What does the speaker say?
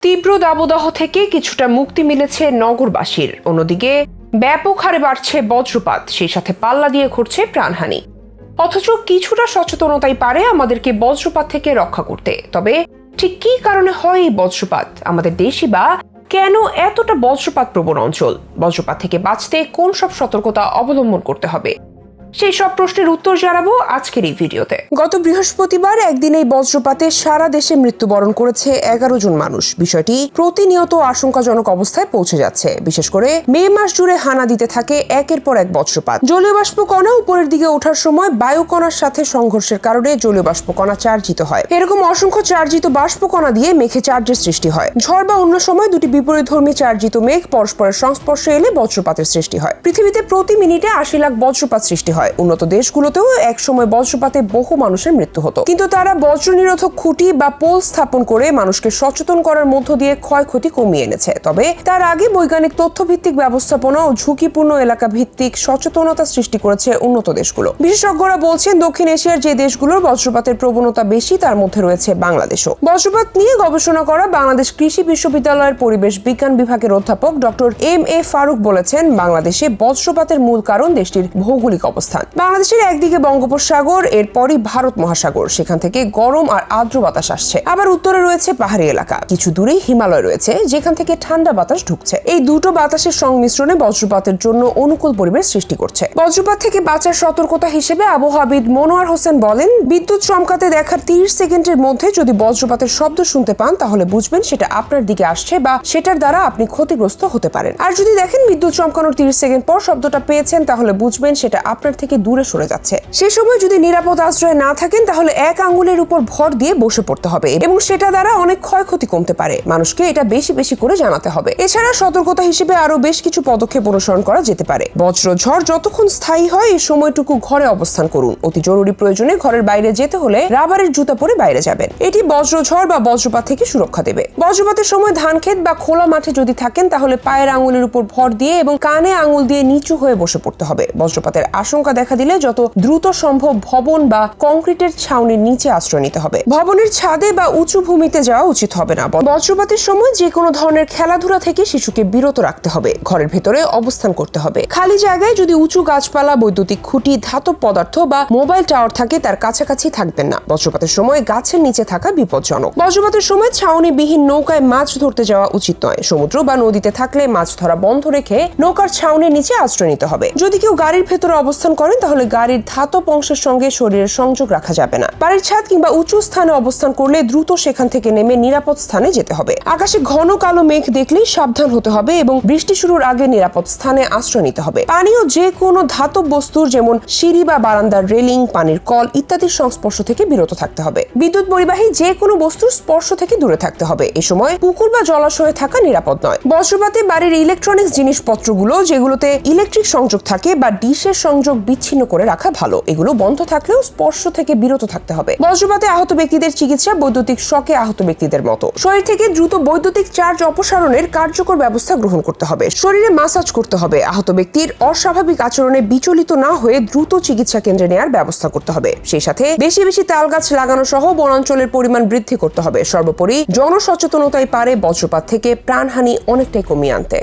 তীব্র দাবদাহ থেকে কিছুটা মুক্তি মিলেছে নগরবাসীর, অন্যদিকে ব্যাপক হারে বাড়ছে বজ্রপাত, সেই সাথে পাল্লা দিয়ে ঘটছে প্রাণহানি। অথচ কিছুটা সচেতনতাই পারে আমাদেরকে বজ্রপাত থেকে রক্ষা করতে। তবে ঠিক কী কারণে হয় এই বজ্রপাত আমাদের দেশই বা কেন এতটা বজ্রপাত প্রবণ অঞ্চল? বজ্রপাত থেকে বাঁচতে কোন সব সতর্কতা অবলম্বন করতে হবে, সেই সব প্রশ্নের উত্তর জানাবো আজকের এই ভিডিওতে। গত বৃহস্পতিবার একদিন এই বজ্রপাতে সারা দেশে মৃত্যুবরণ করেছে 11 জন মানুষ। বিষয়টি প্রতিনিয়ত আশঙ্কাজনক অবস্থায় পৌঁছে যাচ্ছে। বিশেষ করে মে মাস জুড়ে হানা দিতে থাকে একের পর এক বজ্রপাত। জলীয় বাষ্প কণা উপরের দিকে ওঠার সময় বায়ু কণার সাথে সংঘর্ষের কারণে জলীয় বাষ্প কণা চার্জিত হয়। এরকম অসংখ্য চার্জিত বাষ্প কণা দিয়ে মেঘে চার্জের সৃষ্টি হয়। ঝড় বা অন্য সময় দুটি বিপরীতধর্মী চার্জিত মেঘ পরস্পরের সংস্পর্শে এলে বজ্রপাতের সৃষ্টি হয়। পৃথিবীতে প্রতি মিনিটে 80 লাখ বজ্রপাত সৃষ্টি হয়। উন্নত দেশগুলোতেও একসময় বজ্রপাতে বহু মানুষের মৃত্যু হতো, কিন্তু তারা বজ্র নিরোধক খুঁটি বা পোল স্থাপন করে মানুষকে সচেতন করার মধ্য দিয়ে ক্ষয়ক্ষতি কমিয়ে এনেছে। তবে তার আগে বৈজ্ঞানিক তথ্যভিত্তিক ব্যবস্থাপনা ও ঝুঁকিপূর্ণ এলাকা ভিত্তিক সচেতনতা সৃষ্টি করেছে উন্নত দেশগুলো। বিশেষজ্ঞরা বলছেন, দক্ষিণ এশিয়ার যে দেশগুলোর বজ্রপাতের প্রবণতা বেশি তার মধ্যে রয়েছে বাংলাদেশও। বজ্রপাত নিয়ে গবেষণা করা বাংলাদেশ কৃষি বিশ্ববিদ্যালয়ের পরিবেশ বিজ্ঞান বিভাগের অধ্যাপক ডক্টর এম.এ. ফারুক বলেছেন, বাংলাদেশে বজ্রপাতের মূল কারণ দেশটির ভৌগোলিক অবস্থান। বাংলাদেশের একদিকে বঙ্গোপসাগর, এরপরই ভারত মহাসাগর, সেখান থেকে গরম আর আর্দ্র বাতাস আসছে। আবার উত্তরে রয়েছে পাহাড়ি এলাকা, কিছু দূরেই হিমালয় রয়েছে যেখান থেকে ঠান্ডা বাতাস ঢুকছে। এই দুটো বাতাসের সংমিশ্রণে বজ্রপাতের জন্য অনুকূল পরিবেশ সৃষ্টি করছে। বজ্রপাত থেকে বাঁচার সতর্কতা হিসেবে আবহাওয়াবিদ মনোয়ার হোসেন বলেন, বিদ্যুৎ চমকাতে দেখার 30 সেকেন্ডের মধ্যে যদি বজ্রপাতের শব্দ শুনতে পান তাহলে বুঝবেন সেটা আপনার দিকে আসছে বা সেটার দ্বারা আপনি ক্ষতিগ্রস্ত হতে পারেন। আর যদি দেখেন বিদ্যুৎ চমকানোর 30 সেকেন্ড পর শব্দটা পেয়েছেন তাহলে বুঝবেন সেটা আপনার থেকে দূরে সরে যাচ্ছে। সে সময় যদি নিরাপদ আশ্রয়ে না থাকেন তাহলে এক আঙ্গুলের উপর ভর দিয়ে বসে পড়তে হবে এবং সেটা দ্বারা অনেক ক্ষয়ক্ষতি কমতে পারে। মানুষকে এটা বেশি বেশি করে জানাতে হবে। এছাড়া সতর্কতা হিসেবে আরো বেশ কিছু পদক্ষেপ অনুসরণ করা যেতে পারে। বজ্রঝড় যতক্ষণ স্থায়ী হয় এই সময়টুকু ঘরে অবস্থান করুন। অতি জরুরি প্রয়োজনে ঘরের বাইরে যেতে হলে রাবারের জুতা পরে বাইরে যাবেন। এটি বজ্রঝড় বা বজ্রপাত থেকে সুরক্ষা দেবে। বজ্রপাতের সময় ধান ক্ষেত বা খোলা মাঠে যদি থাকেন তাহলে পায়ের আঙ্গুলের উপর ভর দিয়ে এবং কানে আঙ্গুল দিয়ে নিচু হয়ে বসে পড়তে হবে। বজ্রপাতের আশঙ্কা দেখা দিলে যত দ্রুত সম্ভব ভবন বা কংক্রিটের ছাউনির নিচে আশ্রয় নিতে হবে। ভবনের ছাদে বা উঁচু ভূমিতে যাওয়া উচিত হবে না। বজ্রপাতের সময় যে কোনো ধরনের খেলাধুলা থেকে শিশুকে বিরত রাখতে হবে। ঘরের ভেতরে অবস্থান করতে হবে। খালি জায়গায় যদি উঁচু গাছপালা, বৈদ্যুতিক খুঁটি, ধাতব পদার্থ বা মোবাইল টাওয়ার থাকে তার কাছাকাছি থাকবেন না। বজ্রপাতের সময় গাছের নিচে থাকা বিপজ্জনক। বজ্রপাতের সময় ছাউনিবিহীন নৌকায় মাছ ধরতে যাওয়া উচিত নয়। সমুদ্র বা নদীতে থাকলে মাছ ধরা বন্ধ রেখে নৌকার ছাউনির নিচে আশ্রয় নিতে হবে। যদি কেউ গাড়ির ভেতরে অবস্থান করেন তাহলে গাড়ির ধাতব অংশের সঙ্গে শরীরের সংযোগ রাখা যাবে না। বাড়ির ছাদ কিংবা উঁচু স্থানে অবস্থান করলে দ্রুত সেখান থেকে নেমে নিরাপদ স্থানে যেতে হবে। আকাশে ঘন কালো মেঘ দেখলেই সাবধান হতে হবে এবং বৃষ্টি শুরুর আগে নিরাপদ স্থানে আশ্রয় নিতে হবে। পানীয় যে কোনো ধাতব বস্তুর যেমন সিঁড়ি বা বারান্দার রেলিং, পানির কল ইত্যাদির সংস্পর্শ থেকে বিরত থাকতে হবে। বিদ্যুৎ পরিবাহী যে কোনো বস্তুর স্পর্শ থেকে দূরে থাকতে হবে। এ সময় পুকুর বা জলাশয়ে থাকা নিরাপদ নয়। বজ্রপাতে বাড়ির ইলেকট্রনিক্স জিনিসপত্রগুলো যেগুলোতে ইলেকট্রিক সংযোগ থাকে বা ডিশের সংযোগ বিচ্ছিন্ন করে রাখা ভালো। এগুলো বন্ধ থাকলেও স্পর্শ থেকে বিরত থাকতে হবে। বজ্রপাতে আহত ব্যক্তিদের চিকিৎসা বৈদ্যুতিক শকে আহত ব্যক্তিদের মতো শরীর থেকে দ্রুত বৈদ্যুতিক চার্জ অপসারণের কার্যকর ব্যবস্থা গ্রহণ করতে হবে। শরীরে মাসাজ করতে হবে। আহত ব্যক্তির অস্বাভাবিক আচরণে বিচলিত না হয়ে দ্রুত চিকিৎসা কেন্দ্রে নেওয়ার ব্যবস্থা করতে হবে। সেই সাথে বেশি বেশি তাল গাছ লাগানো সহ বনাঞ্চলের পরিমাণ বৃদ্ধি করতে হবে। সর্বোপরি জনসচেতনতাই পারে বজ্রপাত থেকে প্রাণহানি অনেকটাই কমিয়ে আনতে।